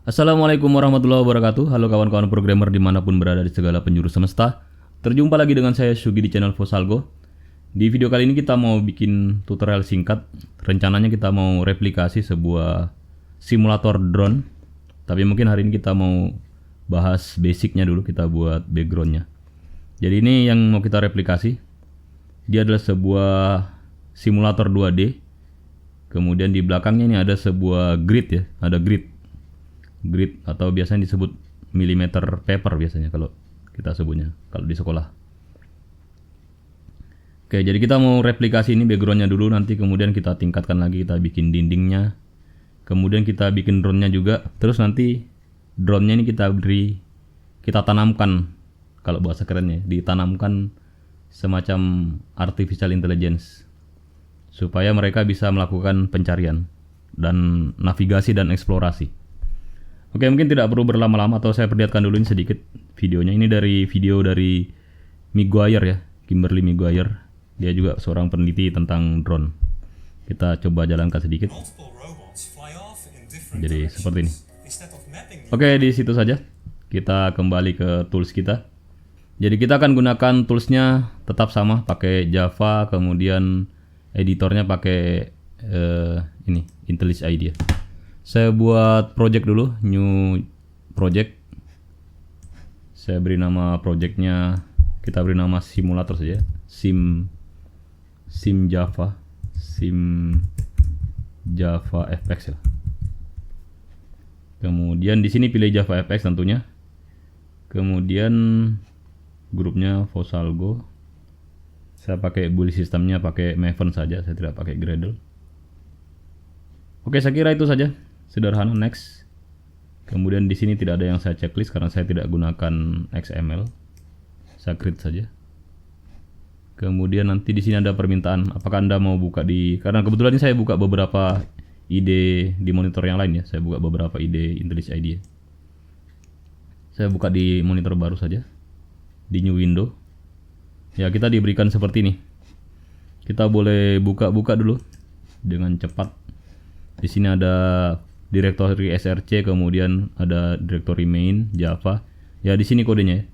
Assalamualaikum warahmatullahi wabarakatuh. Halo kawan-kawan programmer dimanapun berada di segala penjuru semesta. Terjumpa lagi dengan saya Sugi di channel Fosalgo. Di video kali ini kita mau bikin tutorial singkat. Rencananya kita mau replikasi sebuah simulator drone. Tapi mungkin hari ini kita mau bahas basicnya dulu, kita buat backgroundnya. Jadi ini yang mau kita replikasi. Dia adalah sebuah simulator 2D. Kemudian di belakangnya ini ada sebuah grid ya, ada grid atau biasanya disebut millimeter paper biasanya kalau kita sebutnya kalau di sekolah. Oke, jadi kita mau replikasi ini backgroundnya dulu, nanti kemudian kita tingkatkan lagi, kita bikin dindingnya, kemudian kita bikin drone-nya juga, terus nanti drone-nya ini kita tanamkan, kalau bahasa kerennya ditanamkan semacam artificial intelligence supaya mereka bisa melakukan pencarian dan navigasi dan eksplorasi. Oke, mungkin tidak perlu berlama-lama atau saya perlihatkan dulu ini sedikit videonya. Ini video dari Maguire ya, Kimberly Maguire. Dia juga seorang peneliti tentang drone. Kita coba jalankan sedikit. Jadi seperti ini. Oke, di situ saja. Kita kembali ke tools kita. Jadi kita akan gunakan toolsnya tetap sama, pakai Java, kemudian editornya pakai ini IntelliJ IDEA. Saya buat project dulu, new project. Saya beri nama projectnya, kita beri nama simulator saja, sim Java FX ya. Kemudian di sini pilih Java FX tentunya. Kemudian grupnya Fosalgo. Saya pakai bully sistemnya, pakai Maven saja, saya tidak pakai Gradle. Oke, saya kira itu saja. Sederhana, next. Kemudian di sini tidak ada yang saya checklist karena saya tidak gunakan XML. Saya create saja. Kemudian nanti di sini ada permintaan, apakah Anda mau buka karena kebetulan ini saya buka beberapa ide di monitor yang lain ya. Saya buka beberapa ide IntelliJ IDEA. Saya buka di monitor baru saja. Di new window. Ya, kita diberikan seperti ini. Kita boleh buka-buka dulu dengan cepat. Di sini ada directory src, kemudian ada directory main Java. Ya, di sini kodenya ya.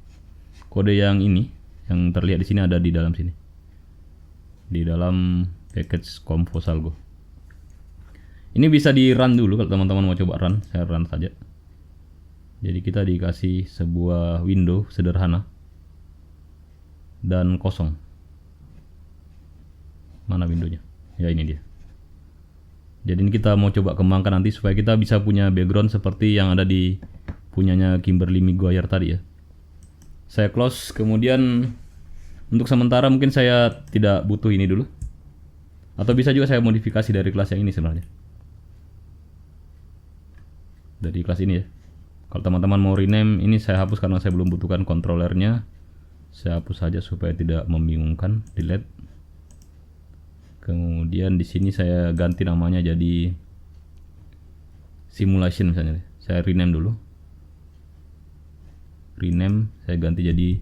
Kode yang ini, yang terlihat di sini ada di dalam sini. Di dalam package Fosalgo. Ini bisa di run dulu kalau teman-teman mau coba run, saya run saja. Jadi kita dikasih sebuah window sederhana dan kosong. Mana windownya? Ya, ini dia. Jadi ini kita mau coba kembangkan nanti supaya kita bisa punya background seperti yang ada di punyanya Kimberly Maguire tadi ya. Saya close, kemudian untuk sementara mungkin saya tidak butuh ini dulu. Atau bisa juga saya modifikasi dari kelas yang ini sebenarnya. Dari kelas ini ya. Kalau teman-teman mau rename, ini saya hapus karena saya belum butuhkan controllernya. Saya hapus saja supaya tidak membingungkan, delete. Kemudian di sini saya ganti namanya jadi simulation misalnya. Saya rename dulu. Rename, saya ganti jadi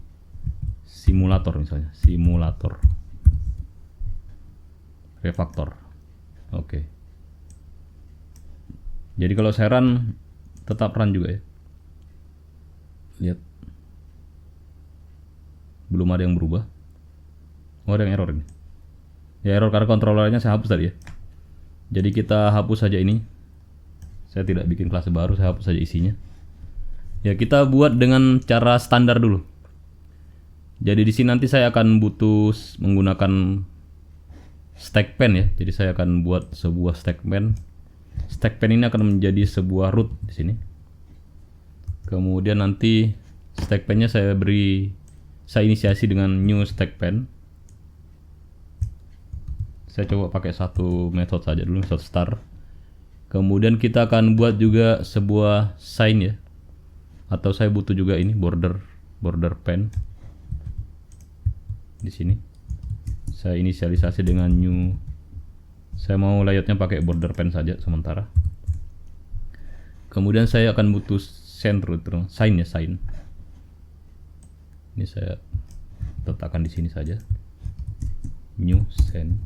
simulator misalnya. Simulator. Refactor. Oke. Jadi kalau saya run, tetap run juga ya. Lihat. Belum ada yang berubah. Oh, ada yang error ini. Ya, error karena controllernya saya hapus tadi ya. Jadi kita hapus saja ini. Saya tidak bikin kelas baru, saya hapus saja isinya. Ya, kita buat dengan cara standar dulu. Jadi di sini nanti saya akan butuh menggunakan stack pen ya. Jadi saya akan buat sebuah stack pen. Stack pen ini akan menjadi sebuah root di sini. Kemudian nanti stack pennya saya inisiasi dengan new stack pen. Saya coba pakai satu metode saja dulu, metode start. Kemudian kita akan buat juga sebuah sign ya. Atau saya butuh juga ini border pen. Di sini. Saya inisialisasi dengan new. Saya mau layoutnya pakai border pen saja sementara. Kemudian saya akan butuh sign ya, sign. Ini saya letakkan di sini saja. New sign.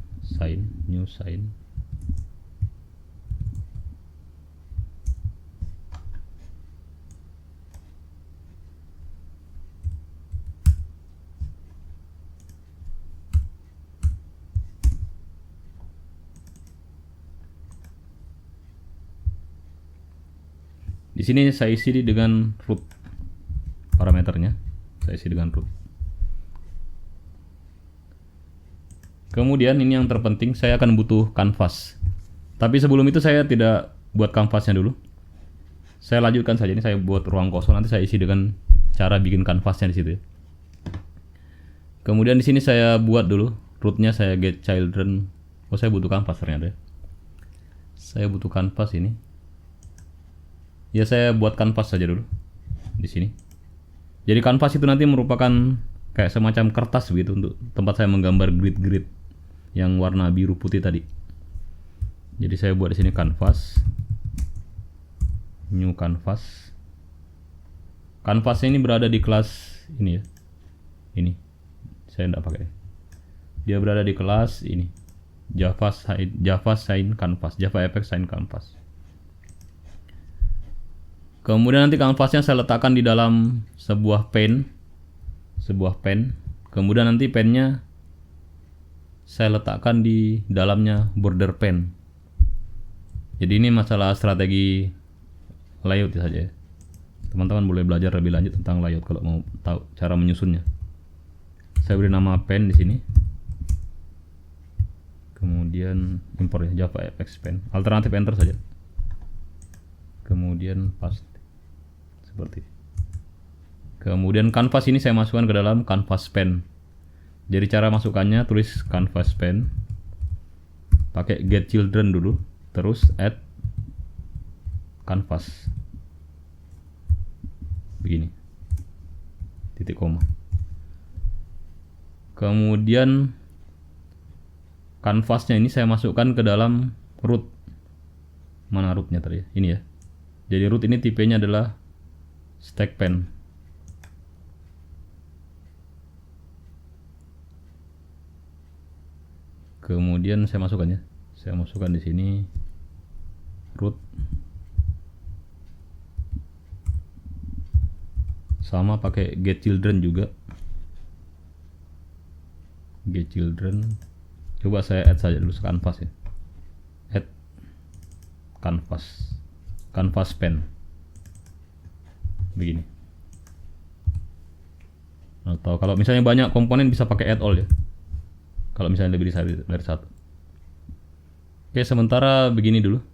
Di sini saya isi dengan root parameternya, saya isi dengan root. Kemudian ini yang terpenting, saya akan butuh canvas. Tapi sebelum itu saya tidak buat kanvasnya dulu. Saya lanjutkan saja, ini saya buat ruang kosong, nanti saya isi dengan cara bikin kanvasnya di situ ya. Kemudian di sini saya buat dulu rootnya, saya get children. Oh, saya butuh kanvas ternyata ya. Saya butuh kanvas ini. Ya, saya buat kanvas saja dulu di sini. Jadi kanvas itu nanti merupakan kayak semacam kertas begitu untuk tempat saya menggambar grid-grid yang warna biru putih tadi. Jadi saya buat di sini canvas, new canvas. Canvasnya ini berada di kelas ini ya. Ini saya tidak pakai. Dia berada di kelas ini. Java Sign Canvas, Java Effect Sign Canvas. Kemudian nanti kanvasnya saya letakkan di dalam sebuah pen. Kemudian nanti pennya saya letakkan di dalamnya border pen. Jadi ini masalah strategi layout saja ya. Teman-teman boleh belajar lebih lanjut tentang layout kalau mau tahu cara menyusunnya. Saya beri nama pen di sini. Kemudian import ya, Java FX pen. Alternatif enter saja. Kemudian paste seperti ini. Kemudian canvas ini saya masukkan ke dalam canvas pen. Jadi cara masukkannya, tulis canvas pen, pakai get children dulu, terus add canvas, begini, titik koma. Kemudian kanvasnya ini saya masukkan ke dalam root. Mana rootnya tadi? Ini ya. Jadi root ini tipenya adalah stack pen. Kemudian saya masukkan ya. Saya masukkan di sini root. Sama pakai get children juga. Get children. Coba saya add saja dulu canvas ya. Add canvas. Canvas pen. Begini. Atau kalau misalnya banyak komponen bisa pakai add all ya. Kalau misalnya lebih dari satu. Oke, sementara begini dulu.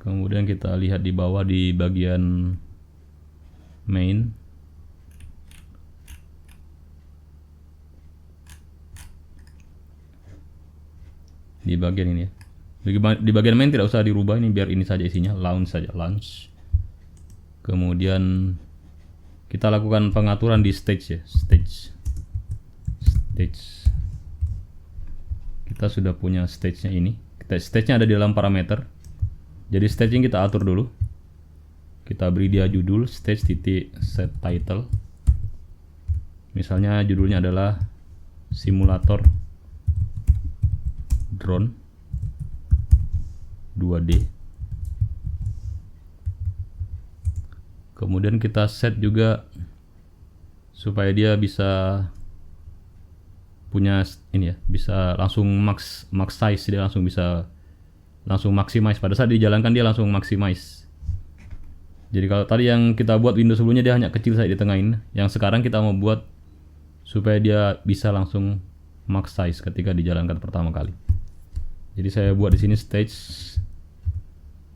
Kemudian kita lihat di bawah di bagian main. Di bagian ini ya. Di bagian main tidak usah dirubah, ini biar ini saja isinya, launch saja, launch. Kemudian kita lakukan pengaturan di stage ya, stage. Kita sudah punya stage-nya ini. Stage-nya ada di dalam parameter. Jadi stage-nya kita atur dulu. Kita beri dia judul stage titik set title. Misalnya judulnya adalah simulator drone 2D. Kemudian kita set juga supaya dia bisa punya ini ya, bisa langsung max size, dia langsung bisa langsung maximize. Pada saat dijalankan dia langsung maximize. Jadi kalau tadi yang kita buat Windows sebelumnya dia hanya kecil saja di tengah ini, yang sekarang kita mau buat supaya dia bisa langsung max size ketika dijalankan pertama kali. Jadi saya buat di sini stage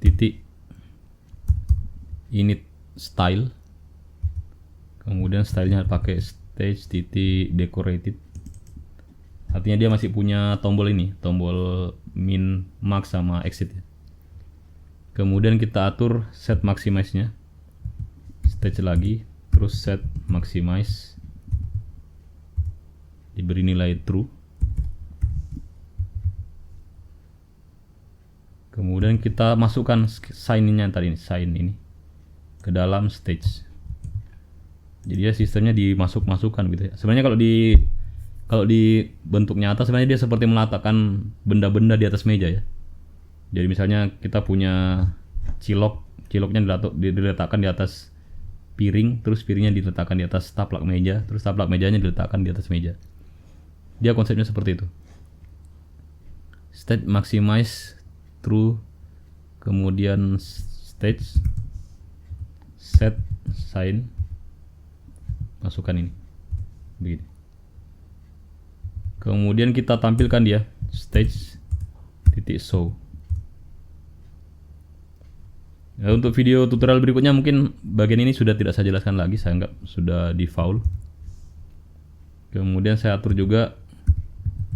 titik init style. Kemudian stylenya pakai stage titik decorated. Artinya dia masih punya tombol ini, tombol min, max sama exit ya. Kemudian kita atur set maximize-nya. Stage lagi, terus set maximize. Diberi nilai true. Kemudian kita masukkan sign-nya tadi, sign ini ke dalam stage. Jadi ya sistemnya dimasukkan gitu ya. Sebenarnya kalau di bentuk nyata sebenarnya dia seperti meletakkan benda-benda di atas meja ya. Jadi misalnya kita punya ciloknya diletakkan di atas piring, terus piringnya diletakkan di atas taplak meja, terus taplak mejanya diletakkan di atas meja. Dia konsepnya seperti itu. State maximize true, kemudian stage, set sign, masukkan ini begini. Kemudian kita tampilkan dia stage titik show. Nah, untuk video tutorial berikutnya mungkin bagian ini sudah tidak saya jelaskan lagi, saya anggap sudah default. Kemudian saya atur juga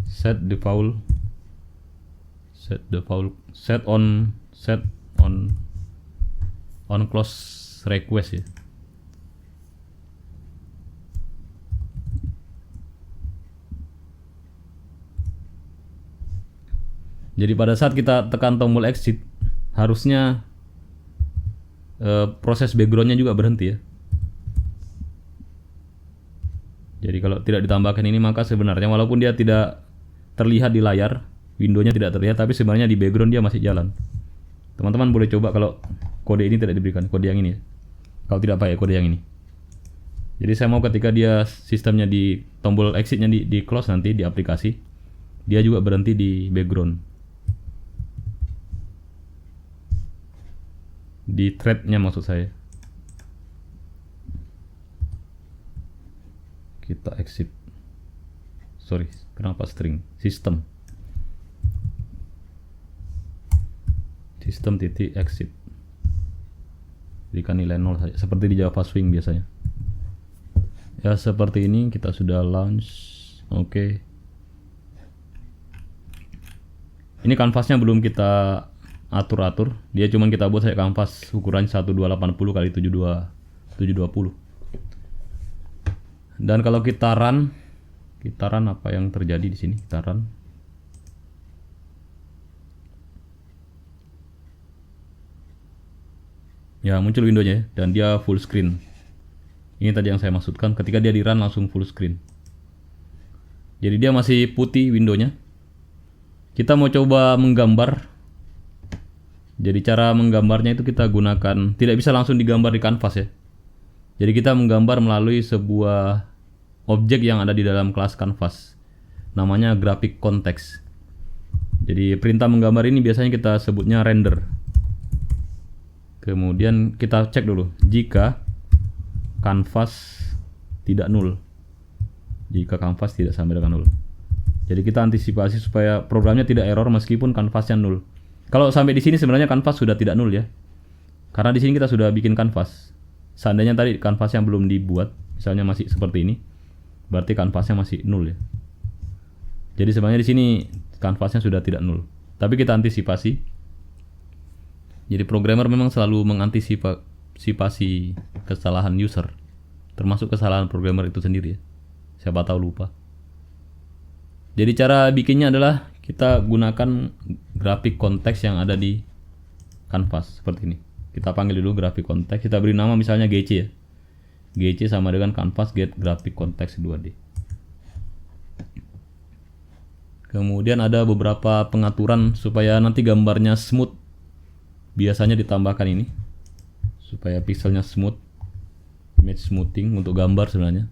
set on close request ya. Jadi pada saat kita tekan tombol exit, harusnya proses backgroundnya juga berhenti ya. Jadi kalau tidak ditambahkan ini, maka sebenarnya walaupun dia tidak terlihat di layar, windownya tidak terlihat, tapi sebenarnya di background dia masih jalan. Teman-teman boleh coba kalau kode ini tidak diberikan, kode yang ini ya. Kalau tidak pakai kode yang ini. Jadi saya mau ketika dia sistemnya di tombol exitnya di close nanti di aplikasi, dia juga berhenti di background. Di threadnya maksud saya. Kita exit. Sorry, kenapa string? System titik exit. Berikan nilai 0 saja, seperti di Java Swing biasanya. Ya seperti ini kita sudah launch. Oke. Ini kanvasnya belum kita atur-atur, dia cuman kita buat saya kanvas ukuran 1280 x 720. Dan kalau kita run apa yang terjadi di sini? Kita run. Ya, muncul windownya dan dia full screen. Ini tadi yang saya maksudkan, ketika dia di run langsung full screen. Jadi dia masih putih windownya. Kita mau coba menggambar. Jadi cara menggambarnya itu kita gunakan, tidak bisa langsung digambar di kanvas ya. Jadi kita menggambar melalui sebuah objek yang ada di dalam kelas kanvas. Namanya graphic context. Jadi perintah menggambar ini biasanya kita sebutnya render. Kemudian kita cek dulu jika kanvas tidak null. Jika kanvas tidak sampai dengan null. Jadi kita antisipasi supaya programnya tidak error meskipun kanvasnya null. Kalau sampai di sini sebenarnya kanvas sudah tidak null ya. Karena di sini kita sudah bikin kanvas. Seandainya tadi kanvasnya belum dibuat, misalnya masih seperti ini, berarti kanvasnya masih null ya. Jadi sebenarnya di sini kanvasnya sudah tidak null. Tapi kita antisipasi. Jadi programmer memang selalu mengantisipasi kesalahan user, termasuk kesalahan programmer itu sendiri ya. Siapa tahu lupa. Jadi cara bikinnya adalah kita gunakan graphic context yang ada di kanvas seperti ini. Kita panggil dulu graphic context, kita beri nama misalnya GC ya. GC sama dengan canvas get graphic context 2D. Kemudian ada beberapa pengaturan supaya nanti gambarnya smooth. Biasanya ditambahkan ini supaya pixelnya smooth, image smoothing untuk gambar sebenarnya.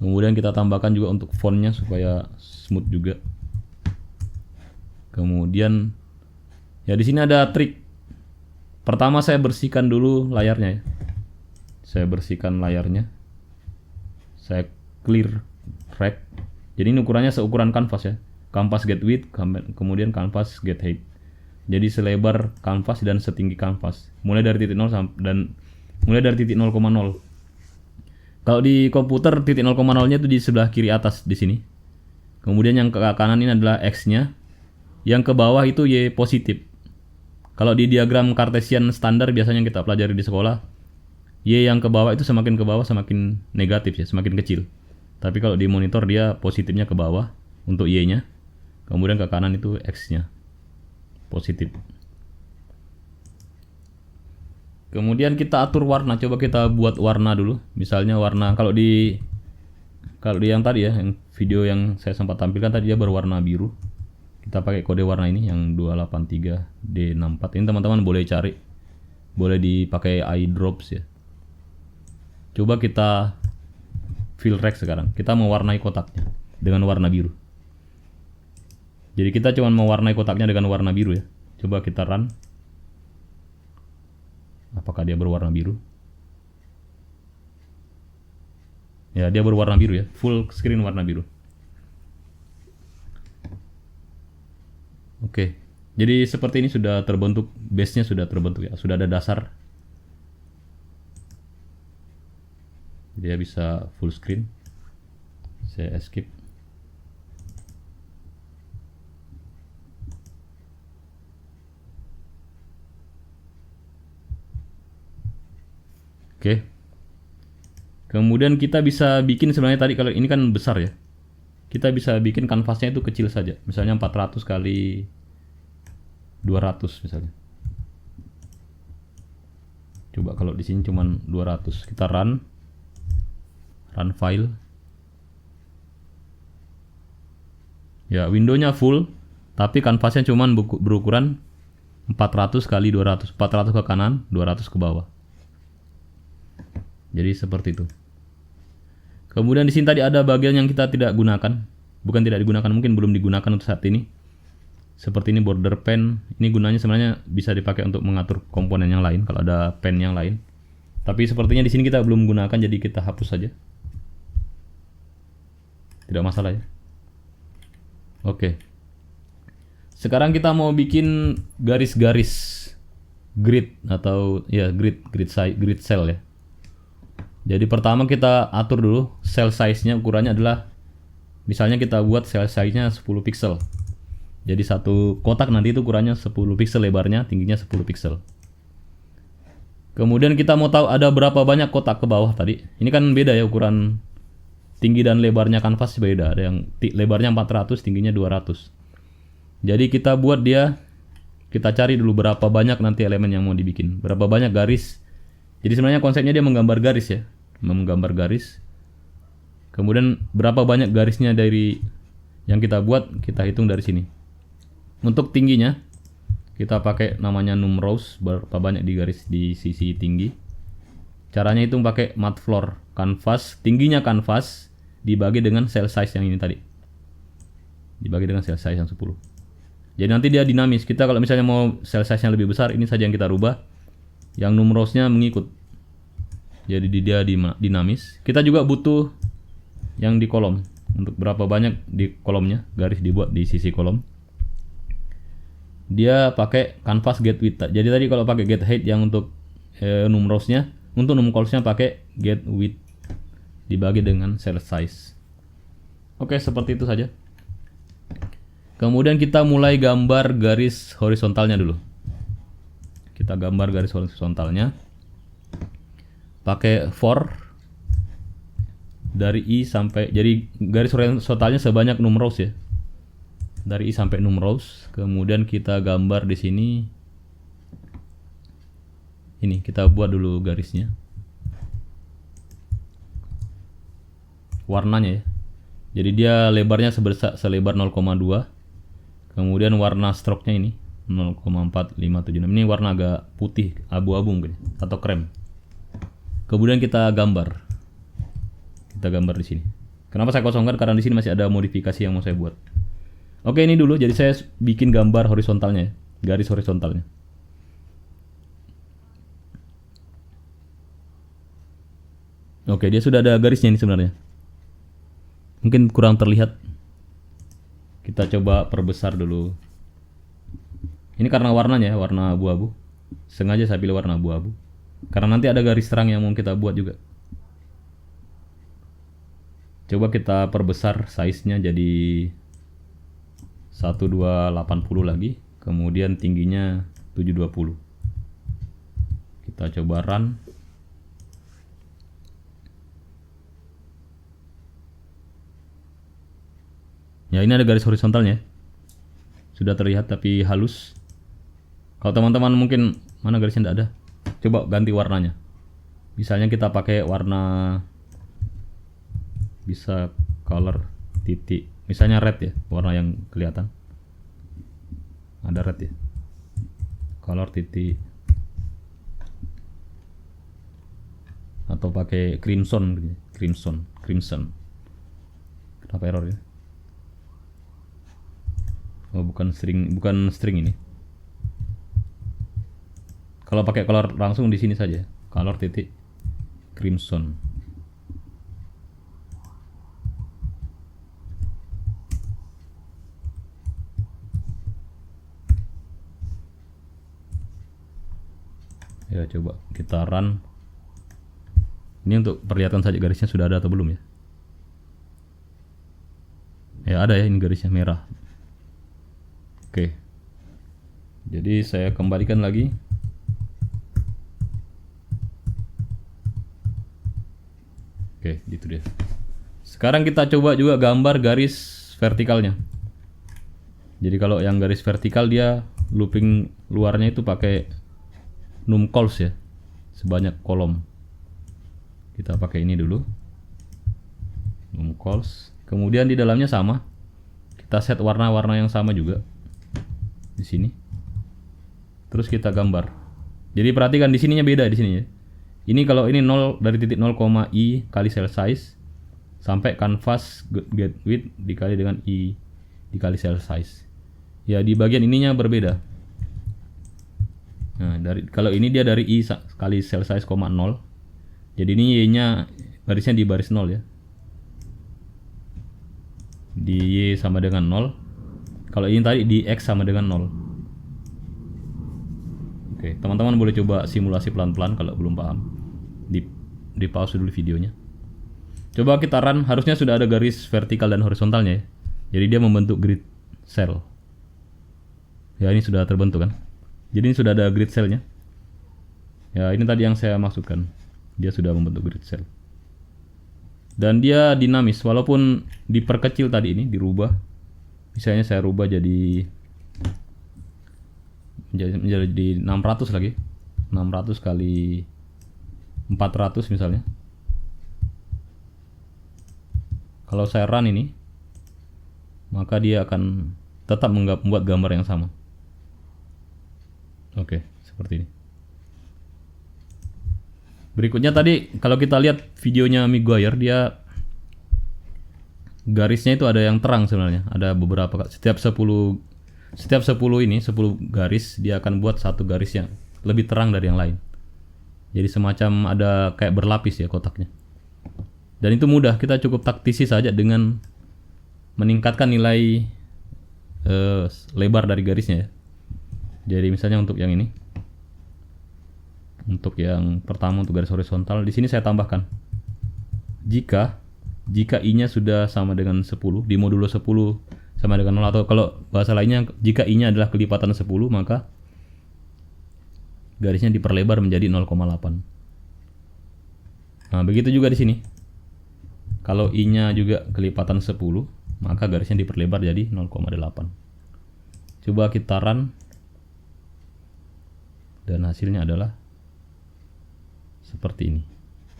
Kemudian kita tambahkan juga untuk fontnya supaya smooth juga. Kemudian ya di sini ada trik. Pertama saya bersihkan dulu layarnya ya. Saya bersihkan layarnya. Saya clear rect. Jadi ini ukurannya seukuran kanvas ya. Kanvas get width, kemudian kanvas get height. Jadi selebar kanvas dan setinggi kanvas. Mulai dari titik 0 dan mulai dari titik 0,0. Kalau di komputer titik 0,0-nya itu di sebelah kiri atas di sini. Kemudian yang ke kanan ini adalah X-nya. Yang ke bawah itu Y positif. Kalau di diagram Cartesian standar biasanya yang kita pelajari di sekolah, Y yang ke bawah itu semakin ke bawah semakin negatif ya, semakin kecil. Tapi kalau di monitor dia positifnya ke bawah untuk Y-nya. Kemudian ke kanan itu X-nya. Positif. Kemudian kita atur warna, coba kita buat warna dulu. Misalnya warna kalau di yang tadi ya, yang video yang saya sempat tampilkan tadi dia berwarna biru. Kita pakai kode warna ini yang 283D64. Ini teman-teman boleh cari. Boleh dipakai iDrops ya. Coba kita fill rect sekarang. Kita mewarnai kotaknya dengan warna biru. Jadi kita cuma mewarnai kotaknya dengan warna biru ya. Coba kita run. apakah dia berwarna biru. Ya, dia berwarna biru ya, full screen warna biru. Oke, jadi seperti ini sudah terbentuk, base-nya sudah terbentuk ya, sudah ada dasar. Dia bisa full screen. Saya escape. Oke. Kemudian kita bisa bikin sebenarnya tadi kalau ini kan besar ya. Kita bisa bikin kanvasnya itu kecil saja. Misalnya 400 kali 200 misalnya. Coba kalau di sini cuman 200. Kita run file. Ya, windownya full, tapi kanvasnya cuman berukuran 400 kali 200. 400 ke kanan, 200 ke bawah. Jadi seperti itu. Kemudian di sini tadi ada bagian yang kita tidak gunakan. Bukan tidak digunakan, mungkin belum digunakan untuk saat ini. Seperti ini border pen. Ini gunanya sebenarnya bisa dipakai untuk mengatur komponen yang lain kalau ada pen yang lain. Tapi sepertinya di sini kita belum gunakan, jadi kita hapus saja. Tidak masalah ya. Oke. Sekarang kita mau bikin garis-garis grid atau ya grid cell ya. Jadi pertama kita atur dulu cell size-nya, ukurannya adalah misalnya kita buat cell size-nya 10 pixel. Jadi satu kotak nanti itu ukurannya 10 pixel lebarnya, tingginya 10 pixel. Kemudian kita mau tahu ada berapa banyak kotak ke bawah tadi. Ini kan beda ya ukuran tinggi dan lebarnya kanvas beda. Ada yang lebarnya 400, tingginya 200. Jadi kita buat dia, kita cari dulu berapa banyak nanti elemen yang mau dibikin. Berapa banyak garis. Jadi sebenarnya konsepnya dia menggambar garis ya. Menggambar garis. Kemudian berapa banyak garisnya dari yang kita buat, kita hitung dari sini. Untuk tingginya, kita pakai namanya num rows, berapa banyak di garis di sisi tinggi. Caranya hitung pakai matfloor canvas, tingginya kanvas dibagi dengan cell size yang ini tadi. Dibagi dengan cell size yang 10. Jadi nanti dia dinamis. Kita kalau misalnya mau cell size-nya lebih besar, ini saja yang kita rubah. Yang num rows-nya mengikut. Jadi dia dinamis. Kita juga butuh yang di kolom. Untuk berapa banyak di kolomnya, garis dibuat di sisi kolom. Dia pakai canvas get width. Jadi tadi kalau pakai get height yang untuk num rows-nya, untuk num columns-nya pakai get width dibagi dengan cell size. Oke, seperti itu saja. Kemudian kita mulai gambar garis horizontalnya dulu. Kita gambar garis horizontalnya pakai for dari I sampai, jadi garis horizontalnya sebanyak num rows ya. Dari I sampai num rows. Kemudian kita gambar di sini. Ini kita buat dulu garisnya. Warnanya ya. Jadi dia lebarnya selebar 0,2. Kemudian warna stroke-nya ini 0,4576. Ini warna agak putih, abu-abu mungkin atau krem. Kemudian kita gambar. Kita gambar di sini. Kenapa saya kosongkan? Karena di sini masih ada modifikasi yang mau saya buat. Oke, ini dulu. Jadi saya bikin gambar horizontalnya, garis horizontalnya. Oke, dia sudah ada garisnya ini sebenarnya. Mungkin kurang terlihat. Kita coba perbesar dulu. Ini karena warnanya, warna abu-abu. Sengaja saya pilih warna abu-abu. Karena nanti ada garis terang yang mau kita buat juga. Coba kita perbesar size-nya jadi 1280 lagi. Kemudian tingginya 720. Kita coba run. Ya, ini ada garis horizontalnya. Sudah terlihat tapi halus. Kalau teman-teman mungkin mana garisnya tidak ada, coba ganti warnanya. Misalnya kita pakai warna, bisa color titik, misalnya red ya, warna yang kelihatan. Ada red ya. Color titik. Atau pakai crimson. Kenapa error ya? Oh, bukan string ini. Kalau pakai color langsung di sini saja, color titik crimson. Ya coba kita run. Ini untuk perlihatkan saja garisnya sudah ada atau belum ya. Ya ada ya, ini garisnya merah. Oke. Jadi saya kembalikan lagi. Oke, itu dia. Sekarang kita coba juga gambar garis vertikalnya. Jadi kalau yang garis vertikal dia looping luarnya itu pakai numcols ya, sebanyak kolom. Kita pakai ini dulu, numcols. Kemudian di dalamnya sama, kita set warna-warna yang sama juga di sini. Terus kita gambar. Jadi perhatikan di sininya beda di sini ya. Ini kalau ini 0 dari titik 0, i kali cell size sampai canvas get width dikali dengan i dikali cell size. Ya di bagian ininya berbeda. Nah, kalau ini dia dari i kali cell size, 0. Jadi ini y-nya barisnya di baris 0 ya. Di y sama dengan 0. Kalau ini tadi di x sama dengan 0. Oke, teman-teman boleh coba simulasi pelan-pelan kalau belum paham. Di pause dulu videonya. Coba kita run, harusnya sudah ada garis vertikal dan horizontalnya ya. Jadi dia membentuk grid cell. Ya ini sudah terbentuk kan. Jadi ini sudah ada grid cellnya. Ya ini tadi yang saya maksudkan. Dia sudah membentuk grid cell. Dan dia dinamis, walaupun diperkecil tadi ini, dirubah. Misalnya saya rubah jadi menjadi 600 lagi. 600 kali 400 misalnya. Kalau saya run ini, maka dia akan tetap membuat gambar yang sama. Oke, seperti ini. Berikutnya tadi kalau kita lihat videonya Miguire, dia garisnya itu ada yang terang sebenarnya. Ada beberapa, setiap 10 garis dia akan buat satu garis yang lebih terang dari yang lain. Jadi semacam ada kayak berlapis ya kotaknya. Dan itu mudah, kita cukup taktisi saja dengan meningkatkan nilai lebar dari garisnya ya. Jadi misalnya untuk yang ini, untuk yang pertama untuk garis horizontal, di sini saya tambahkan jika i-nya sudah sama dengan 10, di modulo 10 sama dengan 0, atau kalau bahasa lainnya jika i-nya adalah kelipatan 10, maka garisnya diperlebar menjadi 0,8. Nah, begitu juga di sini. Kalau i-nya juga kelipatan 10, maka garisnya diperlebar jadi 0,8. Coba kita run. Dan hasilnya adalah seperti ini.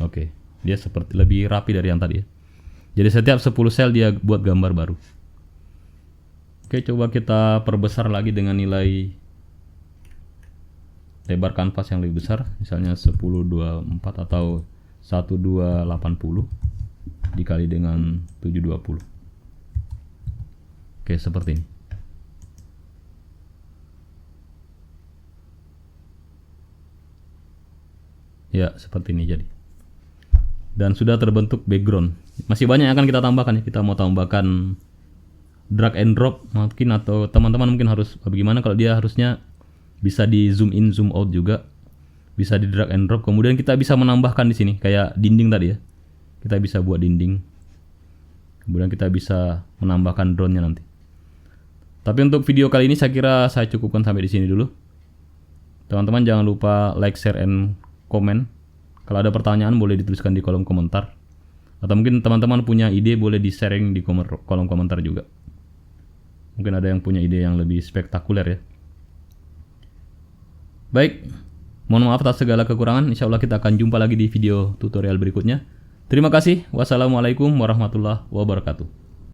Oke, dia seperti lebih rapi dari yang tadi ya. Jadi setiap 10 sel dia buat gambar baru. Oke, coba kita perbesar lagi dengan nilai lebar kanvas yang lebih besar, misalnya 1024 atau 1280 dikali dengan 720. Oke, seperti ini. Ya, seperti ini jadi. Dan sudah terbentuk background. Masih banyak yang akan kita tambahkan ya. Kita mau tambahkan drag and drop mungkin, atau teman-teman mungkin harus bagaimana kalau dia harusnya bisa di zoom in zoom out juga. Bisa di drag and drop. Kemudian kita bisa menambahkan di sini kayak dinding tadi ya. Kita bisa buat dinding. Kemudian kita bisa menambahkan drone-nya nanti. Tapi untuk video kali ini saya kira saya cukupkan sampai di sini dulu. Teman-teman jangan lupa like, share, and komen. Kalau ada pertanyaan boleh dituliskan di kolom komentar. Atau mungkin teman-teman punya ide boleh di-sharing di kolom komentar juga. Mungkin ada yang punya ide yang lebih spektakuler ya. Baik, mohon maaf atas segala kekurangan. Insya Allah kita akan jumpa lagi di video tutorial berikutnya. Terima kasih. Wassalamualaikum warahmatullahi wabarakatuh.